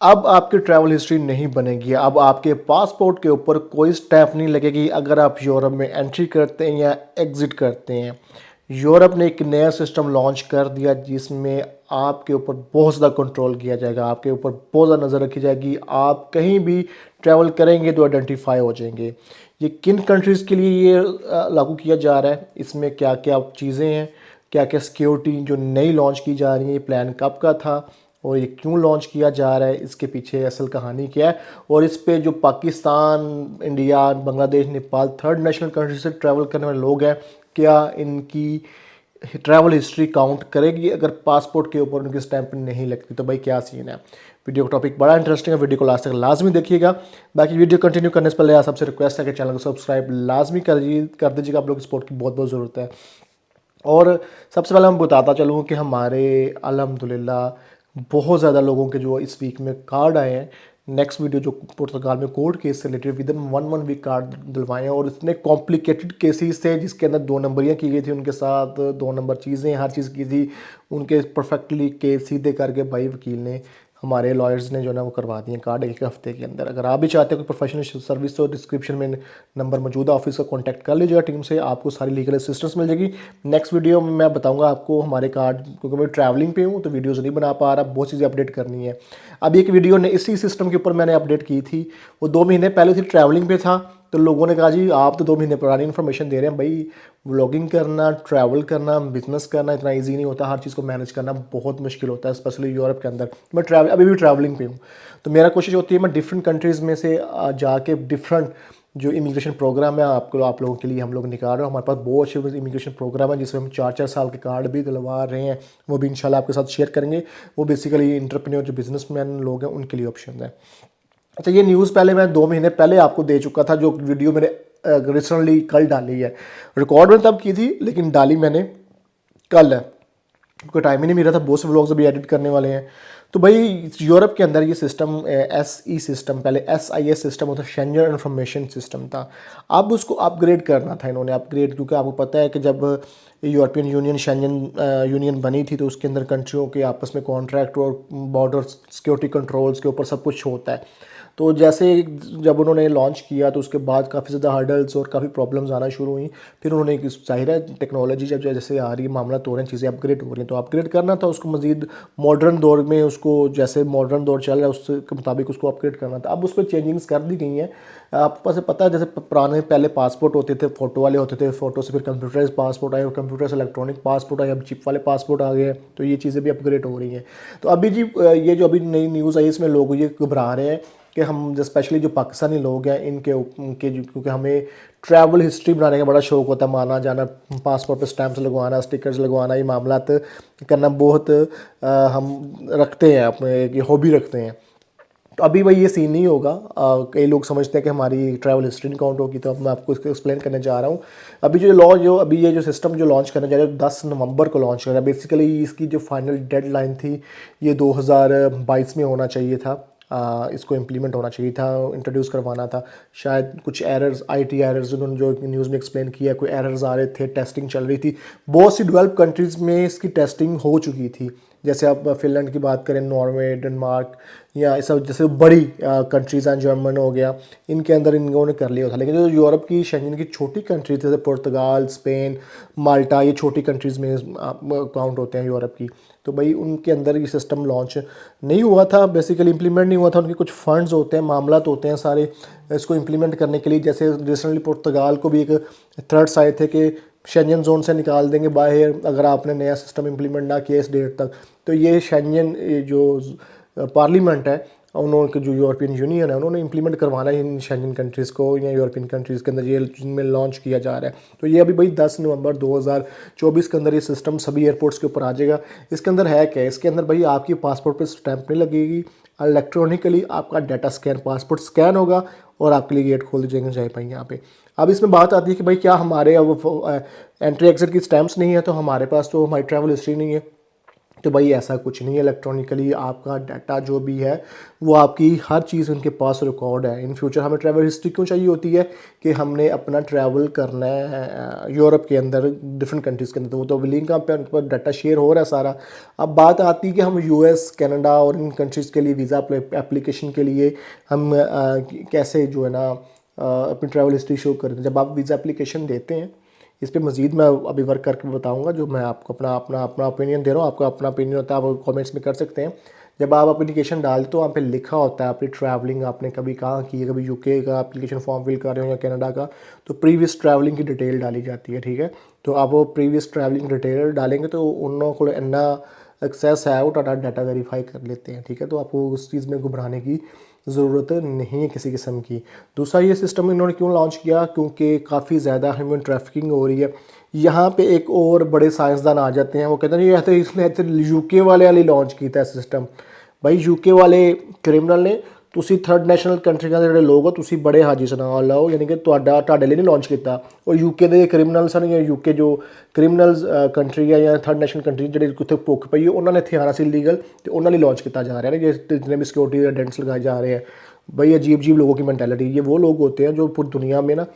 अब आपकी travel history नहीं बनेगी। अब आपके पासपोर्ट के ऊपर कोई स्टैंप नहीं लगेगी अगर आप यूरोप में एंट्री करते हैं या एग्ज़िट करते हैं। यूरोप ने एक नया सिस्टम लॉन्च कर दिया जिसमें आपके ऊपर बहुत ज़्यादा कंट्रोल किया जाएगा, आपके ऊपर बहुत ज़्यादा नज़र रखी जाएगी। आप कहीं भी ट्रैवल करेंगे तो आइडेंटिफाई हो जाएंगे। ये किन कंट्रीज़ के लिए ये लागू किया जा रहा है, इसमें क्या क्या चीज़ें हैं, क्या क्या सिक्योरिटी जो नई लॉन्च की जा रही है, ये प्लान कब का था और ये क्यों लॉन्च किया जा रहा है, इसके पीछे असल कहानी क्या है। और इस पे जो Pakistan, India, Bangladesh, Nepal third national country से ट्रैवल करने वाले लोग हैं, क्या इनकी ट्रैवल हिस्ट्री काउंट करेगी अगर पासपोर्ट के ऊपर उनकी स्टैंप नहीं लगती, तो भाई क्या सीन है। वीडियो का टॉपिक बड़ा इंटरेस्टिंग है, वीडियो को लास्ट तक लाजमी देखिएगा। बाकी वीडियो कंटिन्यू करने से पहले आप सबसे रिक्वेस्ट है कि चैनल को सब्सक्राइब लाजमी कर दीजिएगा, आप लोग सपोर्ट की बहुत बहुत ज़रूरत है। और सबसे पहले मैं बताता चलूँ कि हमारे अल्हम्दुलिल्लाह बहुत ज़्यादा लोगों के जो इस वीक में कार्ड आए हैं। नेक्स्ट वीडियो जो पुर्तगाल में कोर्ट केस से related within one week card दिलवाए हैं, और इतने कॉम्प्लिकेटेड केसेस थे जिसके अंदर 2 नंबरियाँ की गई थी, उनके साथ 2 नंबर चीज़ें हर चीज़ की थी। उनके परफेक्टली केस सीधे करके भाई वकील ने, हमारे लॉयर्स ने जो ना वो करवा दिए कार्ड एक हफ्ते के अंदर। अगर आप भी चाहते हो कि प्रोफेशनल सर्विस, तो डिस्क्रिप्शन में नंबर मौजूद है, ऑफिस का कॉन्टैक्ट कर लीजिएगा टीम से, आपको सारी लीगल असिस्टेंस मिल जाएगी। नेक्स्ट वीडियो में मैं बताऊंगा आपको हमारे कार्ड, क्योंकि मैं ट्रैवलिंग पे हूँ तो वीडियोज़ नहीं बना पा रहा, बहुत चीज़ें अपडेट करनी है। अब एक वीडियो ने इसी सिस्टम के ऊपर मैंने अपडेट की थी, वो 2 महीने पहले थी, ट्रैवलिंग पे था। तो लोगों ने कहा जी आप तो 2 महीने पुरानी इन्फॉर्मेशन दे रहे हैं। भाई व्लॉगिंग करना, ट्रैवल करना, बिजनेस करना इतना इजी नहीं होता, हर चीज़ को मैनेज करना बहुत मुश्किल होता है, स्पेशली यूरोप के अंदर। मैं अभी भी ट्रैवलिंग पे हूँ, तो मेरा कोशिश होती है मैं डिफरेंट कंट्रीज़ में से जाके डिफरेंट जो इमिग्रेशन प्रोग्राम है आप लोगों के लिए हम लोग निकाल रहे हैं। हमारे पास बहुत अच्छे इमिग्रेशन प्रोग्राम है जिसमें हम 4-4 साल के कार्ड भी दिलवा रहे हैं, वो भी इंशाल्लाह आपके साथ शेयर करेंगे। वो बेसिकली इंटरप्रेन्योर जो बिजनेसमैन लोग हैं उनके लिए ऑप्शन है। अच्छा, ये न्यूज़ पहले मैं 2 महीने पहले आपको दे चुका था, जो वीडियो मैंने रिसेंटली कल डाली है। रिकॉर्ड मैंने तब की थी लेकिन डाली मैंने कल है, क्योंकि टाइम ही नहीं मिल रहा था, बहुत से व्लॉग्स अभी एडिट करने वाले हैं। तो भाई यूरोप के अंदर ये सिस्टम SE सिस्टम, पहले SIS सिस्टम होता, शेंजन इन्फॉर्मेशन सिस्टम था। अब उसको अपग्रेड करना था इन्होंने, अपग्रेड, क्योंकि आपको पता है कि जब यूरोपियन यूनियन, शेंजन यूनियन बनी थी तो उसके अंदर कंट्रियों के आपस में कॉन्ट्रैक्ट और बॉर्डर सिक्योरिटी कंट्रोल्स के ऊपर सब कुछ होता है। तो जैसे जब उन्होंने लॉन्च किया तो उसके बाद काफ़ी ज़्यादा हर्डल्स और काफ़ी प्रॉब्लम्स आना शुरू हुई। फिर उन्होंने जाहिर है टेक्नोलॉजी जब जैसे आ रही है, मामला तो हो रहे हैं, चीज़ें अपग्रेड हो रही हैं, तो अपग्रेड करना था उसको मज़ीद मॉडर्न दौर में, उसको जैसे मॉडर्न दौर चल रहा है उसके मुताबिक उसको अपग्रेड करना था। अब उस पर चेंजिंग्स कर दी गई हैं। आपको पास पता है जैसे पुराने पहले पासपोर्ट होते थे, फ़ोटो वाले होते थे, फ़ोटो से फिर कंप्यूटराइज पासपोर्ट आए और कंप्यूटर से इलेक्ट्रॉनिक पासपोर्ट आए, अब चिप वाले पासपोर्ट आ गए हैं, तो ये चीज़ें भी अपग्रेड हो रही हैं। तो अभी जी ये जो अभी नई न्यूज़ आई इसमें लोग ये घबरा रहे हैं कि हम जो स्पेशली जो पाकिस्तानी लोग हैं उनके क्योंकि हमें ट्रैवल हिस्ट्री बनाने का बड़ा शौक होता है, माना जाना, पासपोर्ट पे स्टैम्प्स लगवाना, स्टिकर्स लगवाना, ये मामला करना बहुत हम रखते हैं, अपने एक हॉबी रखते हैं। तो अभी भाई ये सीन नहीं होगा। कई लोग समझते हैं कि हमारी ट्रैवल हिस्ट्री नहीं काउंट होगी, तो अब मैं आपको इसको एक्सप्लेन करने जा रहा हूँ। अभी जो लॉ जो अभी ये जो सिस्टम जो लॉन्च करने जा रहा है 10 नवंबर को लॉन्च कर रहा है। बेसिकली इसकी जो फाइनल डेडलाइन थी ये 2022 में होना चाहिए था। इसको इम्प्लीमेंट होना चाहिए था, इंट्रोड्यूस करवाना था। शायद कुछ एरर्स, IT एरर्स, उन्होंने जो न्यूज़ में एक्सप्लेन किया, कोई एरर्स आ रहे थे, टेस्टिंग चल रही थी। बहुत सी डेवलप कंट्रीज़ में इसकी टेस्टिंग हो चुकी थी, जैसे आप फिनलैंड की बात करें, नॉर्वे, डेनमार्क, या ऐसा जैसे बड़ी कंट्रीज़ हैं, जर्मन हो गया, इनके अंदर इन्होंने कर लिया था। लेकिन जो यूरोप की शेंजन की छोटी कंट्री थे, जैसे पुर्तगाल, स्पेन, माल्टा, ये छोटी कंट्रीज़ में काउंट होते हैं यूरोप की, तो भाई उनके अंदर ये सिस्टम लॉन्च नहीं हुआ था, बेसिकली इंप्लीमेंट नहीं हुआ था। उनके कुछ फंड्स होते हैं, मामला तो होते हैं सारे इसको इम्प्लीमेंट करने के लिए। जैसे रिसेंटली पुर्तगाल को भी एक थ्रेट्स आए थे कि शेंजन जोन से निकाल देंगे बाहर अगर आपने नया सिस्टम इम्प्लीमेंट ना किया इस डेट तक। तो ये शेंजन जो पार्लियामेंट है, उन्होंने जो यूरोपियन यूनियन है, उन्होंने इंप्लीमेंट करवाना है इन शेंजन कंट्रीज़ को, या यूरोपियन कंट्रीज़ के अंदर ये जिनमें लॉन्च किया जा रहा है। तो ये अभी भाई 10 नवंबर 2024 के अंदर ये सिस्टम सभी एयरपोर्ट्स के ऊपर आ जाएगा। इसके अंदर है क्या, इसके अंदर भाई आपकी पासपोर्ट पे स्टैंप नहीं लगेगी, इलेक्ट्रॉनिकली आपका डाटा स्कैन, पासपोर्ट स्कैन होगा और आपके लिए गेट खोल देंगे जाए पाएंगे यहाँ पे। अब इसमें बात आती है कि भाई क्या हमारे अब एंट्री एग्जिट की स्टैंप्स नहीं है, तो हमारे पास तो हमारी ट्रैवल हिस्ट्री नहीं है। तो भाई ऐसा कुछ नहीं है, इलेक्ट्रॉनिकली आपका डाटा जो भी है वो आपकी हर चीज़ उनके पास रिकॉर्ड है। इन फ्यूचर हमें ट्रैवल हिस्ट्री क्यों चाहिए होती है कि हमने अपना ट्रैवल करना है यूरोप के अंदर, डिफरेंट कंट्रीज़ के अंदर, तो वो तो लिंक पे उनके पास डाटा शेयर हो रहा है सारा। अब बात आती है कि हम यूएस, कनाडा और इन कंट्रीज़ के लिए वीज़ा एप्लीकेशन के लिए हम कैसे जो है ना अपनी ट्रैवल हिस्ट्री शो करते हैं। जब आप वीज़ा एप्लीकेशन देते हैं, इस पे मज़ीद मैं अभी वर्क करके बताऊंगा, जो मैं आपको अपना अपना अपना ओपिनियन दे रहा हूँ, आपका अपना ओपिनियन होता है, आप कमेंट्स में कर सकते हैं। जब आप एप्लीकेशन डालते हो, वहाँ पे लिखा होता है आपकी ट्रैवलिंग आपने कभी कहाँ की है, कभी यूके का एप्लीकेशन फॉर्म फिल कर रहे हो या कनाडा का, तो प्रीवियस ट्रैवलिंग की डिटेल डाली जाती है, ठीक है। तो आप वो प्रीवियस ट्रैवलिंग डिटेल डालेंगे तो उन लोगों को इन्ना एक्सेस है, वो डाटा वेरीफाई कर लेते हैं, ठीक है। तो आपको उस चीज़ में घबराने की ज़रूरत नहीं है किसी किस्म की। दूसरा, ये सिस्टम इन्होंने क्यों लॉन्च किया, क्योंकि काफ़ी ज़्यादा ह्यूमन ट्रैफिकिंग हो रही है। यहाँ पे एक और बड़े साइंसदान आ जाते हैं, वो कहते हैं ये इसने यूके वाले लॉन्च किया है सिस्टम। भाई यूके वाले क्रिमिनल ने, ਤੁਸੀਂ थर्ड नैशनल कंट्रियां ਦੇ ਜਿਹੜੇ ਲੋਕ ਹੋ ਤੁਸੀਂ ਬੜੇ ਹਾਜੀ ਸੁਣਾ ਲਓ, ਯਾਨੀ ਕਿ ਤੁਹਾਡੇ ਲਈ ਨਹੀਂ ਲਾਂਚ ਕੀਤਾ। ਉਹ ਯੂਕੇ ਦੇ ਕ੍ਰਿਮੀਨਲਸ ਹਨ, ਜਾਂ ਯੂਕੇ ਜੋ ਕ੍ਰਿਮੀਨਲਸ ਕੰਟਰੀ ਹੈ ਜਾਂ ਥਰਡ ਨੈਸ਼ਨਲ ਕੰਟਰੀ ਜਿਹੜੇ ਉੱਥੇ ਭੁੱਖ ਪਈ ਉਹਨਾਂ ਨੇ ਇੱਥੇ ਆਉਣਾ ਸੀ ਲੀਗਲ, ਤੇ ਉਹਨਾਂ ਲਈ ਲਾਂਚ ਕੀਤਾ जा रहा है। जितने भी सिक्योरिटी एजेंट्स लगाए जा रहे हैं, भाई अजीब अजीब लोगों की मैंटेलिटी, ये वो लोग होते हैं जो पूरी दुनिया में ना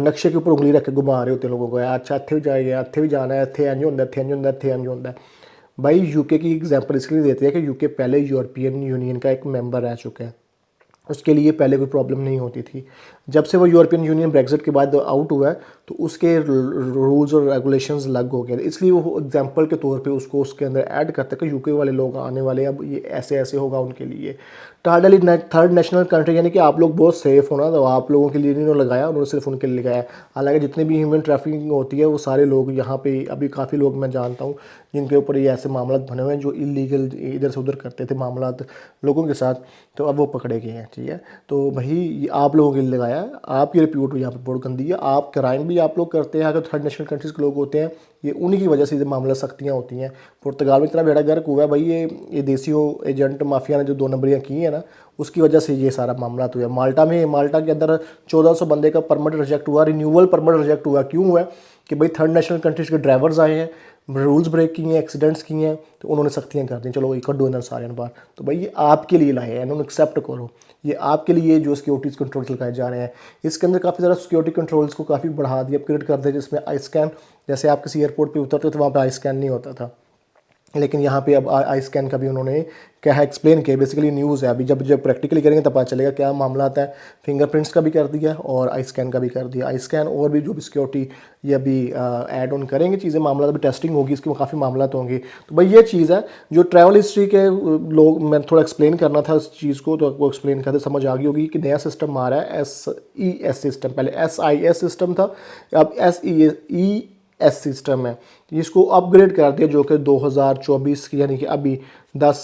नक्शे के ऊपर उंगली रख के घुमा रहे होते हैं लोगों को, अच्छा इतने भी जाएगा, इतने भी जाना है, इतने इंज होंगे, इतने इंज होंगे, इतने इंज होंगे। भाई यूके की एग्जांपल इसलिए देते हैं कि यूके पहले यूरोपियन यूनियन का एक मेंबर रह चुका है, उसके लिए पहले कोई प्रॉब्लम नहीं होती थी। जब से वो यूरोपियन यूनियन ब्रेक्सिट के बाद आउट हुआ है, तो उसके रूल्स और रेगुलेशंस अलग हो गए, इसलिए वो एग्जांपल के तौर पे उसको उसके अंदर ऐड करते हैं कि यूके वाले लोग आने वाले अब ये ऐसे ऐसे होगा उनके लिए। थर्ड नेशनल कंट्री, यानी कि आप लोग बहुत सेफ होना, तो आप लोगों के लिए नहीं उन्होंने लगाया, उन्होंने सिर्फ उनके लिए लगाया। हालांकि जितने भी ह्यूमन ट्रैफिकिंग होती है वो सारे लोग यहाँ पे, अभी काफ़ी लोग मैं जानता हूँ जिनके ऊपर ये ऐसे मामला बने हुए हैं जो इलीगल इधर से उधर करते थे मामला लोगों के साथ, तो अब वो पकड़े गए हैं, ठीक है। तो भाई आप लोगों के लिए लगाया है, आपकी रिप्यूट यहाँ पर बहुत गंदी है, आप क्राइम भी आप लोग करते हैं। अगर थर्ड नेशनल कंट्रीज़ के लोग होते हैं, ये उन्हीं की वजह से ये मामला सख्तियाँ होती हैं। पुर्तगाल में इतना बेड़ा गर्क हुआ है भाई, ये देसी एजेंट माफिया ने जो 2 नंबरियाँ की हैं ना, उसकी वजह से ये सारा मामला हुआ है। माल्टा के अंदर 1400 बंदे का परमिट रिजेक्ट हुआ, रिन्यूअल परमिट रिजेक्ट हुआ। क्यों हुआ है कि भाई थर्ड नेशनल कंट्रीज़ के ड्राइवर्स आए हैं, रूल्स ब्रेक किए हैं, एक्सीडेंट्स किए हैं, तो उन्होंने सख्तियाँ कर दी, चलो ये कर दो इधर सारे बार। तो भाई ये आपके लिए लाए हैं, इन्होंने एक्सेप्ट करो, ये आपके लिए जो सिक्योरिटीज़ कंट्रोल्स लगाए जा रहे हैं। इसके अंदर काफ़ी ज़्यादा सिक्योरिटी कंट्रोल्स को काफ़ी बढ़ा दिया, अपग्रेड कर दिया, जिसमें आई स्कैन, जैसे आप किसी एयरपोर्ट पे उतरते थे वहाँ पे आई स्कैन नहीं होता था, लेकिन यहाँ पे अब आई स्कैन का भी उन्होंने क्या है एक्सप्लेन किया। बेसिकली न्यूज़ है, अभी जब प्रैक्टिकली करेंगे तब पता चलेगा क्या मामला आता है। फिंगरप्रिंट्स का भी कर दिया और आई स्कैन का भी कर दिया। आई स्कैन और भी जो भी सिक्योरिटी ये अभी ऐड ऑन करेंगे चीज़ें, मामला अभी टेस्टिंग होगी, इसकी काफ़ी मामला तो होंगे। तो भाई ये चीज़ है जो ट्रैवल हिस्ट्री के लोग, मैं थोड़ा एक्सप्लेन करना था इस चीज़ को, तो आपको एक्सप्लेन करते समझ आ गई होगी कि नया सिस्टम आ रहा है SES सिस्टम, पहले SIS सिस्टम था, अब SES सिस्टम है। इसको अपग्रेड कर दिया, जो कि 2024 की, यानी कि अभी 10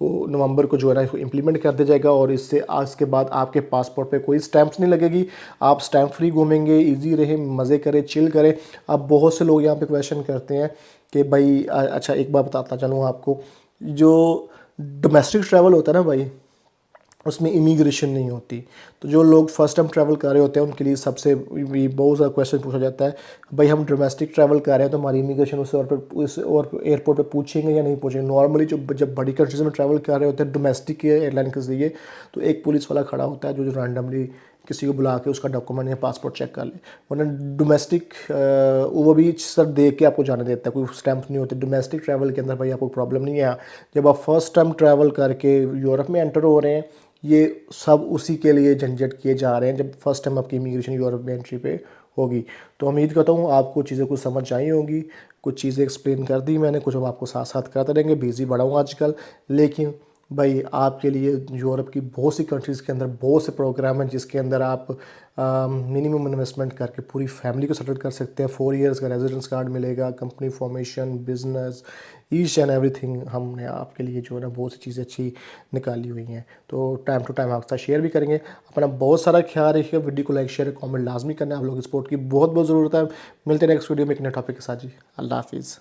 को नवंबर को जो है ना इसको इम्प्लीमेंट कर दिया जाएगा। और इससे आज के बाद आपके पासपोर्ट पे कोई स्टैंप्स नहीं लगेगी, आप स्टैंप फ्री घूमेंगे, इजी रहे, मज़े करें, चिल करें। अब बहुत से लोग यहाँ पे क्वेश्चन करते हैं कि भाई अच्छा एक बात बताता चलूँ आपको, जो डोमेस्टिक ट्रैवल होता है ना भाई, उसमें इमिग्रेशन नहीं होती। तो जो लोग फर्स्ट टाइम ट्रैवल कर रहे होते हैं उनके लिए सबसे बहुत सारा क्वेश्चन पूछा जाता है, भाई हम डोमेस्टिक ट्रैवल कर रहे हैं तो हमारी इमिग्रेशन उस और एयरपोर्ट पे पूछेंगे या नहीं पूछेंगे। नॉर्मली जब बड़ी कंट्रीज़ में ट्रैवल कर रहे होते हैं डोमेस्टिक एयरलाइन के ज़रिए, तो एक पुलिस वाला खड़ा होता है जो रैंडमली किसी को बुला के उसका डॉक्यूमेंट या पासपोर्ट चेक कर ले। वरना डोमेस्टिक वो भी सर देख के आपको जाने देता है, कोई स्टैंप नहीं होते। डोमेस्टिक ट्रैवल के अंदर भाई आपको प्रॉब्लम नहीं है। जब आप फर्स्ट टाइम ट्रैवल करके यूरोप में एंटर हो रहे हैं, ये सब उसी के लिए झंझट किए जा रहे हैं जब फर्स्ट टाइम आपकी इमिग्रेशन यूरोप में एंट्री पे होगी। तो उम्मीद करता हूँ आपको चीज़ें कुछ समझ आई होंगी, कुछ चीज़ें एक्सप्लेन कर दी मैंने, कुछ हम आपको साथ साथ करते रहेंगे। बिजी बड़ा हूँ आजकल, लेकिन भाई आपके लिए यूरोप की बहुत सी कंट्रीज़ के अंदर बहुत से प्रोग्राम हैं जिसके अंदर आप मिनिमम इन्वेस्टमेंट करके पूरी फैमिली को सेटल कर सकते हैं। 4 इयर्स का रेजिडेंस कार्ड मिलेगा, company formation, business, each and everything हमने आपके लिए जो है ना बहुत सी चीज़ें अच्छी निकाली हुई हैं। तो टाइम टू टाइम आपके साथ शेयर भी करेंगे। अपना बहुत सारा ख्याल रखिए, वीडियो को लाइक शेयर कमेंट लाजमी करना है, आप लोगों की सपोर्ट की बहुत बहुत ज़रूरत है। मिलते हैं नेक्स्ट वीडियो में एक नए टॉपिक के साथ जी। अल्लाह हाफिज़।